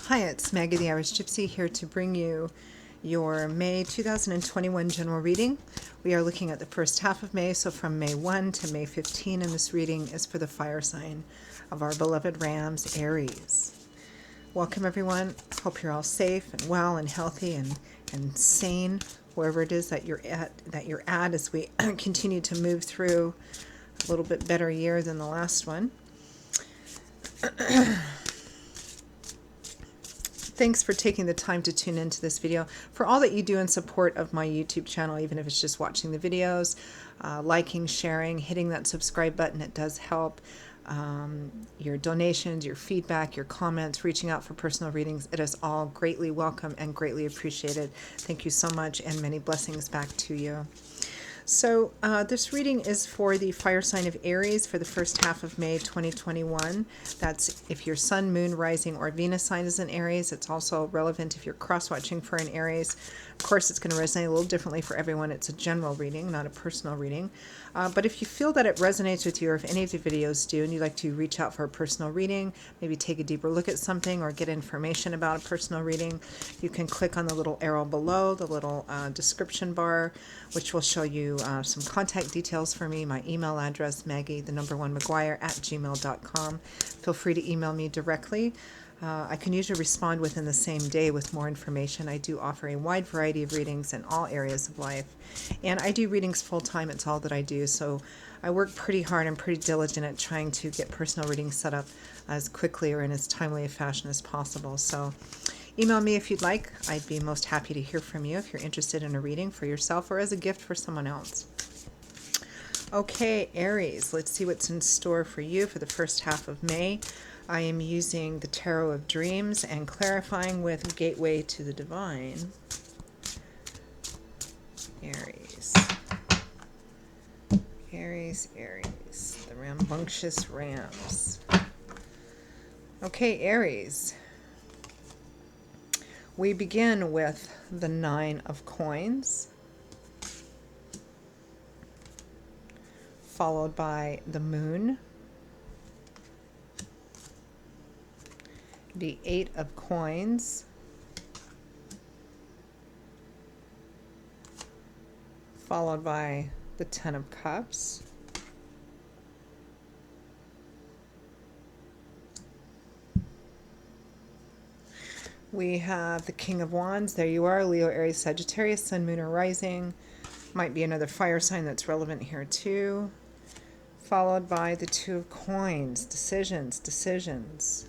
Hi, it's Maggie the Irish Gypsy here to bring you your May 2021 general reading. We are looking at the first half of May, so from May 1 to May 15, and this reading is for the fire sign of our beloved Rams, Aries. Welcome, everyone. Hope you're all safe and well and healthy and sane wherever it is that you're at as we continue to move through a little bit better year than the last one. Thanks for taking the time to tune into this video. For all that you do in support of my YouTube channel, even if it's just watching the videos, liking, sharing, hitting that subscribe button, it does help. Your donations, your feedback, your comments, reaching out for personal readings, it is all greatly welcome and greatly appreciated. Thank you so much, and many blessings back to you. So this reading is for the fire sign of Aries for the first half of May 2021. That's if your sun, moon, rising, or Venus sign is in Aries. It's also relevant if you're cross-watching for an Aries. Of course, it's going to resonate a little differently for everyone. It's a general reading, not a personal reading. But if you feel that it resonates with you, or if any of the videos do, and you'd like to reach out for a personal reading, maybe take a deeper look at something or get information about a personal reading, you can click on the little arrow below, the little description bar, which will show you some contact details for me, my email address, Maggie_McGuire@gmail.com. Feel free to email me directly. I can usually respond within the same day with more information. I do offer a wide variety of readings in all areas of life. And I do readings full-time. It's all that I do. So I work pretty hard and pretty diligent at trying to get personal readings set up as quickly or in as timely a fashion as possible. So email me if you'd like. I'd be most happy to hear from you if you're interested in a reading for yourself or as a gift for someone else. Okay, Aries, let's see what's in store for you for the first half of May. I am using the Tarot of Dreams and clarifying with Gateway to the Divine. Aries. Aries, Aries, the rambunctious Rams. Okay, Aries. We begin with the Nine of Coins, followed by the Moon, the Eight of Coins, followed by the Ten of Cups, we have the King of Wands. There you are, Leo, Aries, Sagittarius, Sun, Moon, or Rising. Might be another fire sign that's relevant here too. Followed by the Two of Coins, decisions, decisions.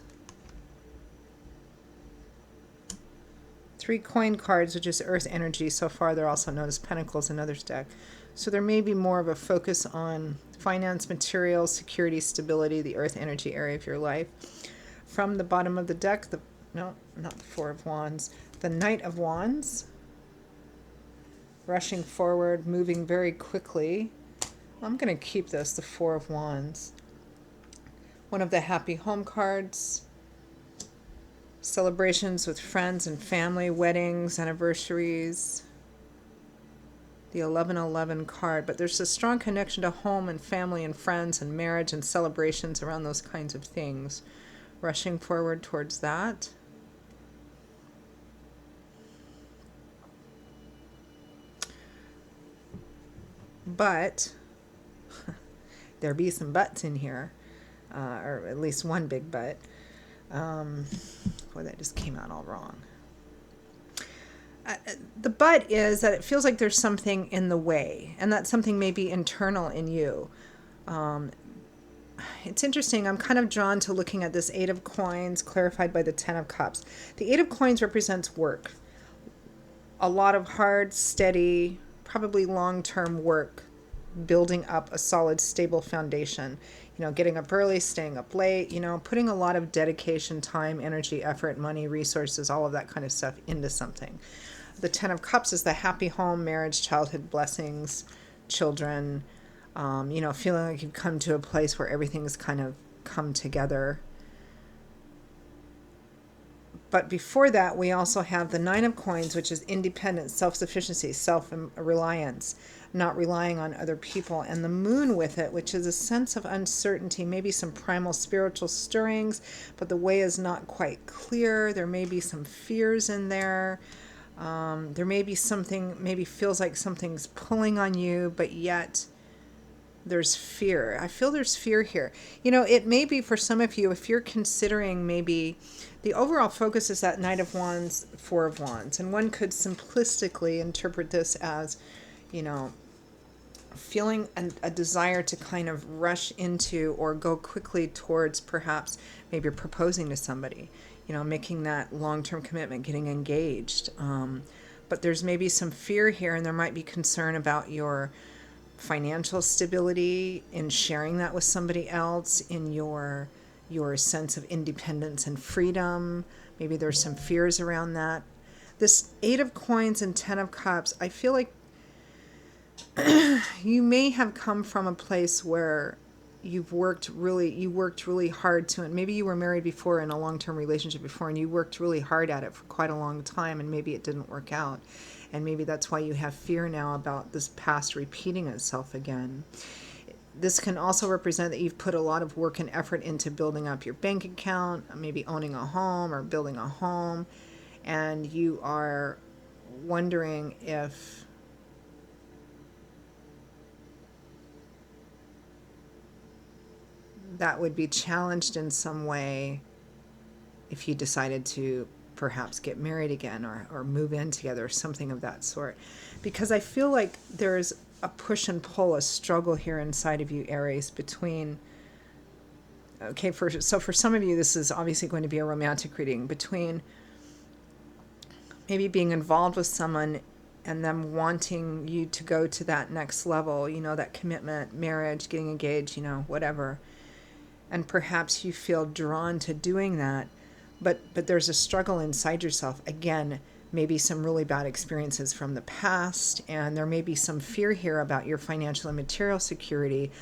Three coin cards, which is earth energy. So far, they're also known as pentacles in others deck. So there may be more of a focus on finance, materials, security, stability, the earth energy area of your life. From the bottom of the deck, no, not the Four of Wands, the Knight of Wands, rushing forward, moving very quickly. I'm going to keep this, the Four of Wands. One of the happy home cards. Celebrations with friends and family, weddings, anniversaries. The 1111 card, but there's a strong connection to home and family and friends and marriage and celebrations around those kinds of things. Rushing forward towards that. But there be some buts in here, or at least one big but. Boy, that just came out all wrong. The but is that it feels like there's something in the way, and that something may be internal in you. It's interesting. I'm kind of drawn to looking at this Eight of Coins clarified by the Ten of Cups. The Eight of Coins represents work. A lot of hard, steady, probably long-term work, building up a solid, stable foundation. You know, getting up early, staying up late, you know, putting a lot of dedication, time, energy, effort, money, resources, all of that kind of stuff into something. The Ten of Cups is the happy home, marriage, childhood blessings, children, you know, feeling like you've come to a place where everything's kind of come together. But before that, we also have the Nine of Coins, which is independence, self-sufficiency, self-reliance, not relying on other people. And the Moon with it, which is a sense of uncertainty, maybe some primal spiritual stirrings, but the way is not quite clear. There may be some fears in there. There may be something, maybe feels like something's pulling on you, but yet there's fear. I feel there's fear here. You know, it may be for some of you, if you're considering maybe the overall focus is that Knight of Wands, Four of Wands. And one could simplistically interpret this as, you know, feeling a desire to kind of rush into or go quickly towards perhaps maybe proposing to somebody, you know, making that long-term commitment, getting engaged. But there's maybe some fear here, and there might be concern about your financial stability in sharing that with somebody else, in your sense of independence and freedom. Maybe there's some fears around that. This Eight of Coins and Ten of Cups, I feel like you may have come from a place where you worked really hard to it. Maybe you were married before, in a long-term relationship before, and you worked really hard at it for quite a long time, and maybe it didn't work out. And maybe that's why you have fear now about this past repeating itself again. This can also represent that you've put a lot of work and effort into building up your bank account, maybe owning a home or building a home, and you are wondering if that would be challenged in some way if you decided to perhaps get married again or move in together or something of that sort. Because I feel like there's a push and pull, a struggle here inside of you, Aries, between, okay, so for some of you, this is obviously going to be a romantic reading, between maybe being involved with someone and them wanting you to go to that next level, you know, that commitment, marriage, getting engaged, you know, whatever. And perhaps you feel drawn to doing that, but there's a struggle inside yourself. Again, maybe some really bad experiences from the past, and there may be some fear here about your financial and material security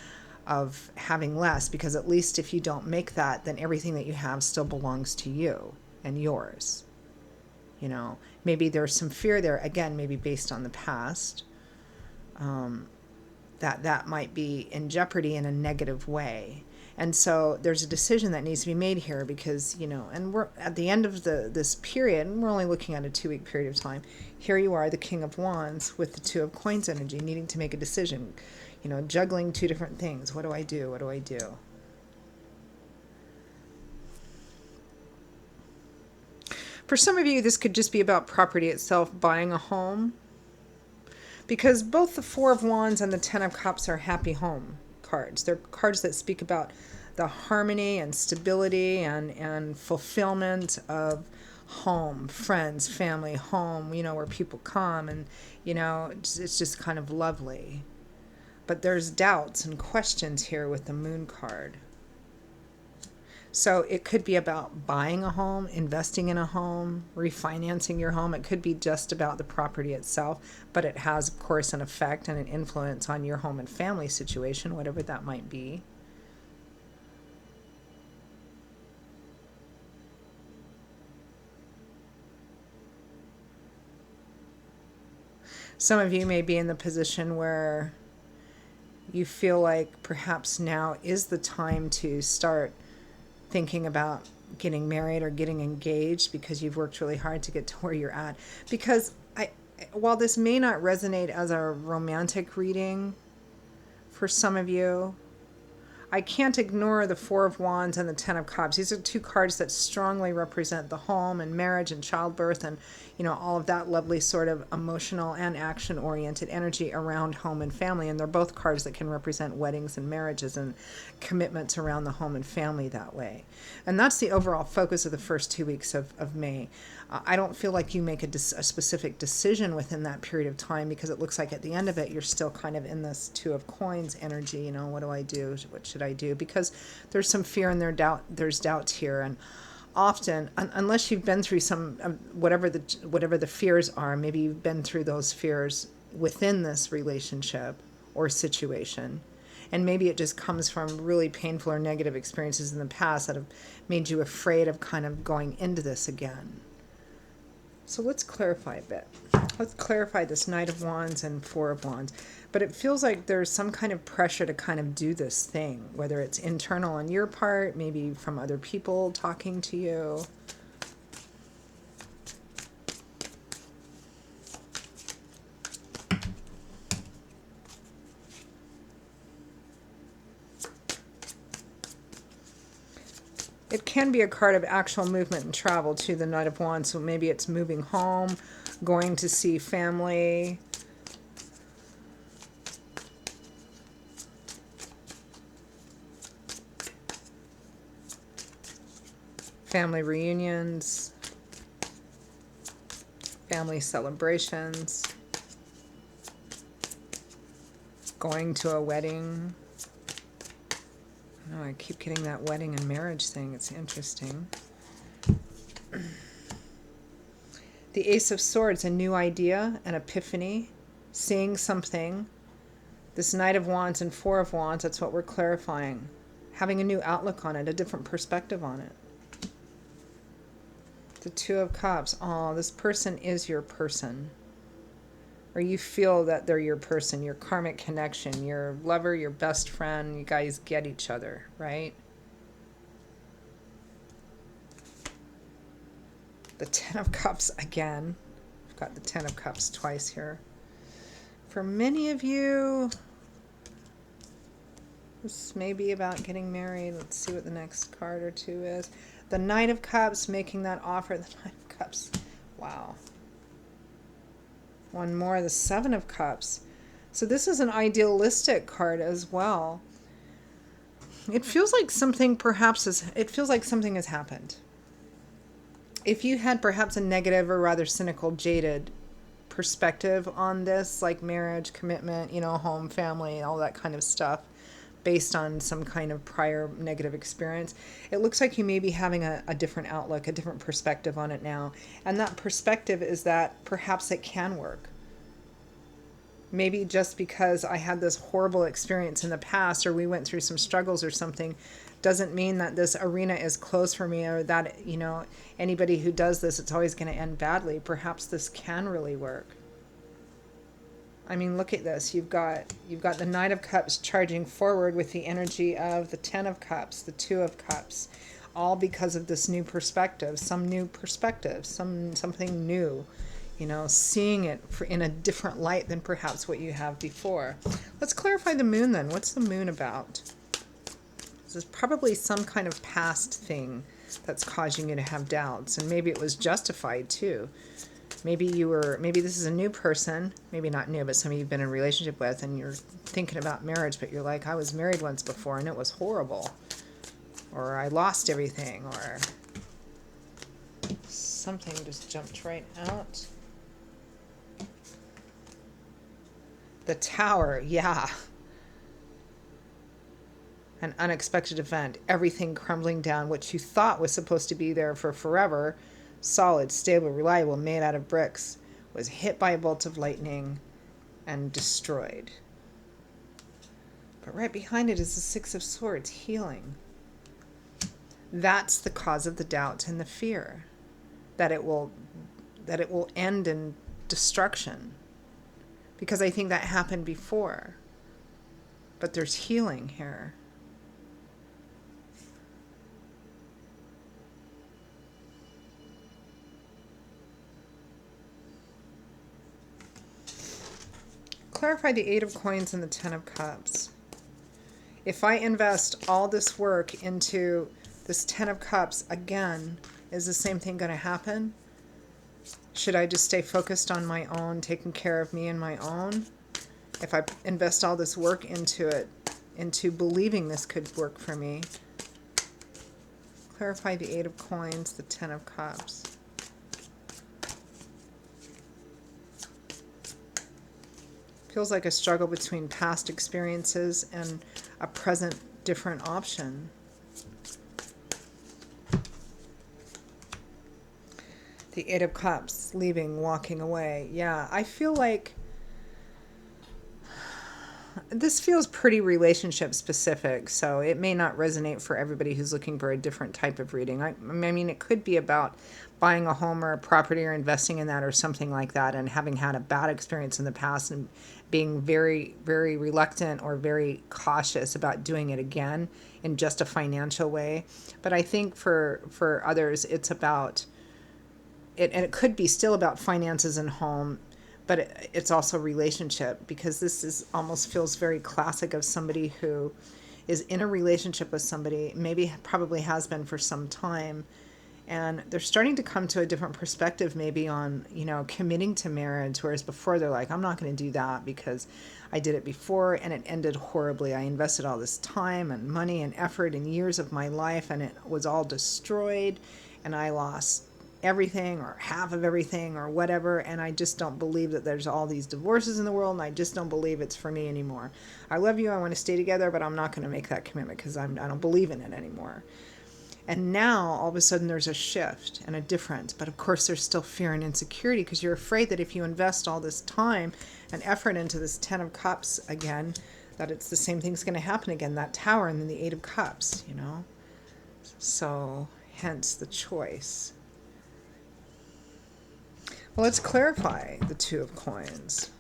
of having less, because at least if you don't make that, then everything that you have still belongs to you and yours. You know, maybe there's some fear there, again, maybe based on the past, that might be in jeopardy in a negative way. And so there's a decision that needs to be made here, because, you know, and we're at the end of this period, and we're only looking at a 2-week period of time. Here you are, the King of Wands with the Two of Coins energy, needing to make a decision, you know, juggling two different things. What do I do? What do I do? For some of you, this could just be about property itself, buying a home, because both the Four of Wands and the Ten of Cups are happy home cards. They're cards that speak about the harmony and stability and fulfillment of home, friends, family, home, you know, where people come, and, you know, it's just kind of lovely. But there's doubts and questions here with the Moon card. So it could be about buying a home, investing in a home, refinancing your home. It could be just about the property itself, but it has, of course, an effect and an influence on your home and family situation, whatever that might be. Some of you may be in the position where you feel like perhaps now is the time to start thinking about getting married or getting engaged, because you've worked really hard to get to where you're at. Because while this may not resonate as a romantic reading for some of you, I can't ignore the Four of Wands and the Ten of Cups. These are two cards that strongly represent the home and marriage and childbirth and, you know, all of that lovely sort of emotional and action-oriented energy around home and family. And they're both cards that can represent weddings and marriages and commitments around the home and family that way. And that's the overall focus of the first 2 weeks of May. I don't feel like you make a specific decision within that period of time, because it looks like at the end of it, you're still kind of in this Two of Coins energy. You know, what do I do? What should I do? Because there's some fear and there's doubts here. And often, unless you've been through some, whatever the fears are, maybe you've been through those fears within this relationship or situation, And maybe it just comes from really painful or negative experiences in the past that have made you afraid of kind of going into this again. So let's clarify a bit. Let's clarify this Knight of Wands and Four of Wands. But it feels like there's some kind of pressure to kind of do this thing, whether it's internal on your part, maybe from other people talking to you. It can be a card of actual movement and travel to the Knight of Wands. So maybe it's moving home, going to see family. Family reunions. Family celebrations. Going to a wedding. Oh, I keep getting that wedding and marriage thing. It's interesting. The Ace of Swords, a new idea, an epiphany, seeing something. This Knight of Wands and Four of Wands, that's what we're clarifying. Having a new outlook on it, a different perspective on it. The Two of Cups. Oh, this person is your person. Or you feel that they're your person, your karmic connection, your lover, your best friend. You guys get each other, right? The Ten of Cups again. I've got the Ten of Cups twice here. For many of you, this may be about getting married. Let's see what the next card or two is. The Knight of Cups, making that offer. The Knight of Cups. Wow. One more, the Seven of Cups. So this is an idealistic card as well. It feels like something has happened. If you had perhaps a negative or rather cynical, jaded perspective on this, like marriage, commitment, home, family, all that kind of stuff, based on some kind of prior negative experience, it looks like you may be having a different outlook, a different perspective on it now. And that perspective is that perhaps it can work. Maybe just because I had this horrible experience in the past, or we went through some struggles or something, doesn't mean that this arena is closed for me, or that, anybody who does this, it's always going to end badly. Perhaps this can really work. I mean, look at this. You've got the Knight of Cups charging forward with the energy of the Ten of Cups, the Two of Cups, all because of this new perspective, some new perspective, something new, seeing it in a different light than perhaps what you have before. Let's clarify the moon then. What's the moon about? This is probably some kind of past thing that's causing you to have doubts, and maybe it was justified too. Maybe this is a new person, maybe not new, but somebody you've been in a relationship with, and you're thinking about marriage, but you're like, I was married once before and it was horrible. Or I lost everything, or something just jumped right out. The Tower, yeah. An unexpected event, everything crumbling down, what you thought was supposed to be there for forever, solid, stable, reliable, made out of bricks, was hit by a bolt of lightning and destroyed. But right behind it is the Six of Swords, healing. That's the cause of the doubt and the fear, that it will end in destruction. Because I think that happened before. But there's healing here. Clarify the Eight of Coins and the Ten of Cups. If I invest all this work into this Ten of Cups, again, is the same thing going to happen? Should I just stay focused on my own, taking care of me and my own? If I invest all this work into it, into believing this could work for me. Clarify the Eight of Coins, the Ten of Cups. Feels like a struggle between past experiences and a present different option. The Eight of Cups, leaving, walking away. Yeah, I feel like this feels pretty relationship specific, so it may not resonate for everybody who's looking for a different type of reading. I mean, it could be about buying a home or a property or investing in that or something like that, and having had a bad experience in the past and being very, very reluctant or very cautious about doing it again in just a financial way. But I think for others, it's about it, and it could be still about finances and home, but it's also relationship, because this is almost feels very classic of somebody who is in a relationship with somebody, maybe probably has been for some time, and they're starting to come to a different perspective maybe on, you know, committing to marriage, whereas before they're like, I'm not going to do that because I did it before and it ended horribly. I invested all this time and money and effort and years of my life and it was all destroyed and I lost everything or half of everything or whatever, and I just don't believe that there's all these divorces in the world, and I just don't believe it's for me anymore. I love you, I want to stay together, but I'm not going to make that commitment because I don't believe in it anymore. And now all of a sudden there's a shift and a difference, but of course there's still fear and insecurity because you're afraid that if you invest all this time and effort into this 10 of Cups again, that it's the same thing's going to happen again, that Tower and then the 8 of Cups, you know. So hence the choice. Well, let's clarify the 2 of Coins.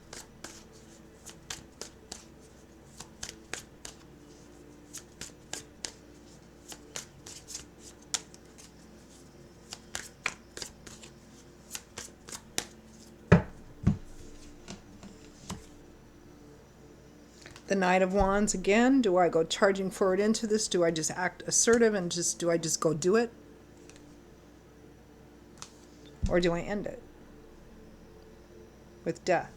The Knight of Wands again. Do I go charging forward into this? Do I just act assertive and do I just go do it? Or do I end it with death?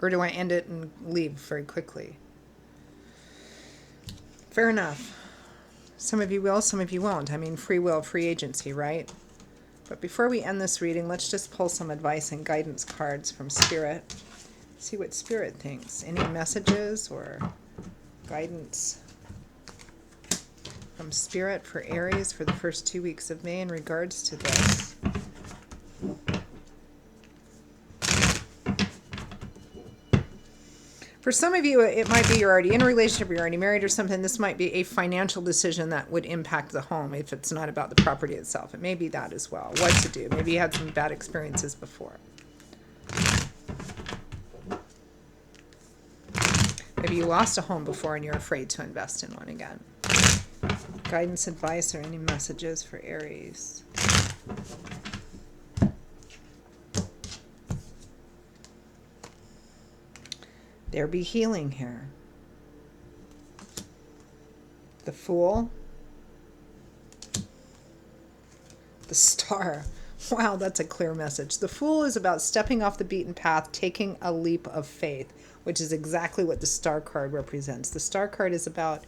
Or do I end it and leave very quickly? Fair enough. Some of you will, some of you won't. I mean, free will, free agency, right? But before we end this reading, let's just pull some advice and guidance cards from Spirit. See what Spirit thinks. Any messages or guidance from Spirit for Aries for the first 2 weeks of May in regards to this? For some of you, it might be you're already in a relationship, you're already married or something. This might be a financial decision that would impact the home if it's not about the property itself. It may be that as well. What to do. Maybe you had some bad experiences before. Maybe you lost a home before and you're afraid to invest in one again. Guidance, advice, or any messages for Aries? There be healing here. The Fool. The Star. Wow, that's a clear message. The Fool is about stepping off the beaten path, taking a leap of faith, which is exactly what the Star card represents. The Star card is about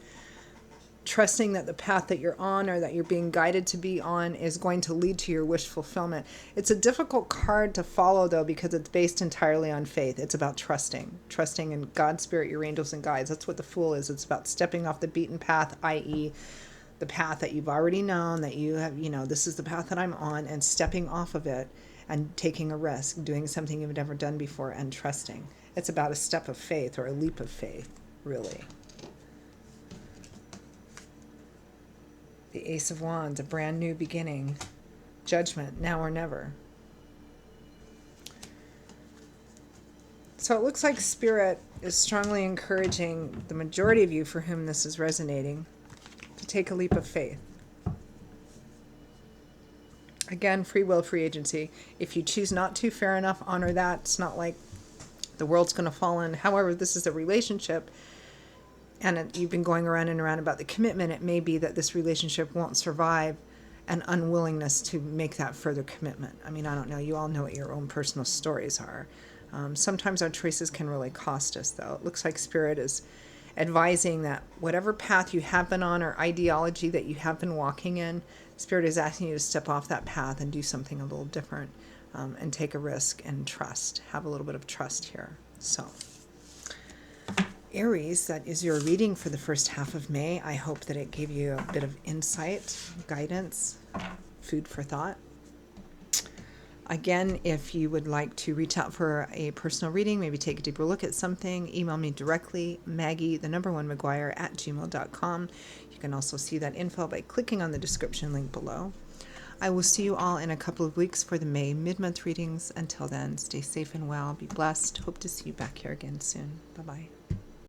trusting that the path that you're on or that you're being guided to be on is going to lead to your wish fulfillment. It's a difficult card to follow, though, because it's based entirely on faith. It's about trusting in God, Spirit, your angels, and guides. That's what the Fool is. It's about stepping off the beaten path, i.e., the path that you've already known, that you have, you know, this is the path that I'm on, and stepping off of it and taking a risk, doing something you've never done before, and trusting. It's about a step of faith or a leap of faith, really. The Ace of Wands, a brand new beginning. Judgment, now or never. So it looks like Spirit is strongly encouraging the majority of you for whom this is resonating to take a leap of faith. Again, free will, free agency. If you choose not to, fair enough, honor that. It's not like the world's going to fall in. However, this is a relationship, and you've been going around and around about the commitment. It may be that this relationship won't survive an unwillingness to make that further commitment. I mean, I don't know. You all know what your own personal stories are. Sometimes our choices can really cost us, though. It looks like Spirit is advising that whatever path you have been on or ideology that you have been walking in, Spirit is asking you to step off that path and do something a little different, and take a risk and trust. Have a little bit of trust here. So, Aries, that is your reading for the first half of May. I hope that it gave you a bit of insight, guidance, food for thought. Again, if you would like to reach out for a personal reading, maybe take a deeper look at something, email me directly, Maggie1McGuire@gmail.com. You can also see that info by clicking on the description link below. I will see you all in a couple of weeks for the May mid-month readings. Until then, stay safe and well, be blessed. Hope to see you back here again soon. Bye-bye.